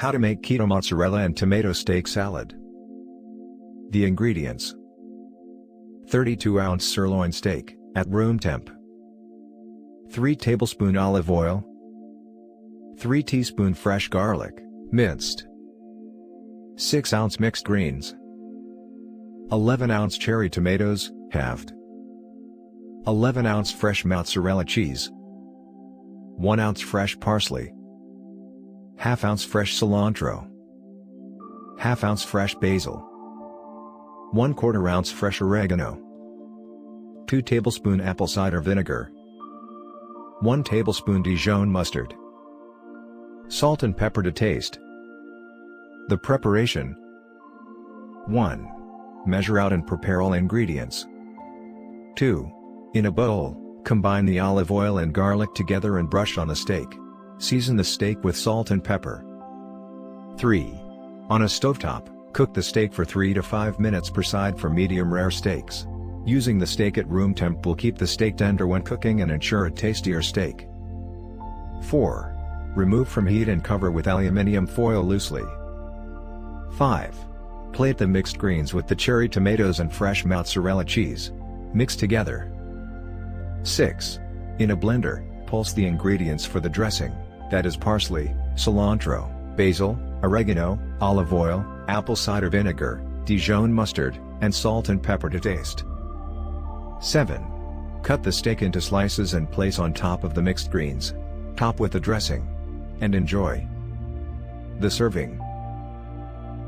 How to make keto mozzarella and tomato steak salad. The ingredients: 32-ounce sirloin steak, at room temp. 3 tablespoon olive oil. 3 teaspoon fresh garlic, minced. 6-ounce mixed greens. 11-ounce cherry tomatoes, halved. 11-ounce fresh mozzarella cheese. 1 ounce fresh parsley. ½ ounce fresh cilantro. ½ ounce fresh basil. 1/4 ounce fresh oregano. 2 tablespoon apple cider vinegar. 1 tablespoon Dijon mustard. Salt and pepper to taste. The preparation: 1. Measure out and prepare all ingredients. 2. In a bowl, combine the olive oil and garlic together and brush on the steak. Season the steak with salt and pepper. 3. On a stovetop, cook the steak for 3 to 5 minutes per side for medium rare steaks. Using the steak at room temp will keep the steak tender when cooking and ensure a tastier steak. 4. Remove from heat and cover with aluminium foil loosely. 5. Plate the mixed greens with the cherry tomatoes and fresh mozzarella cheese. Mix together. 6. In a blender, pulse the ingredients for the dressing, that is parsley, cilantro, basil, oregano, olive oil, apple cider vinegar, Dijon mustard, and salt and pepper to taste. 7. Cut the steak into slices and place on top of the mixed greens. Top with the dressing. And enjoy. The serving.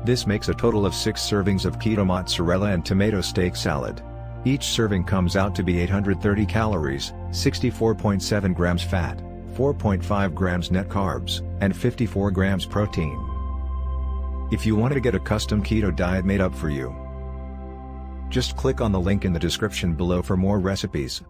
This makes a total of 6 servings of keto mozzarella and tomato steak salad. Each serving comes out to be 830 calories, 64.7 grams fat, 4.5 grams net carbs, and 54 grams protein. If you want to get a custom keto diet made up for you, just click on the link in the description below for more recipes.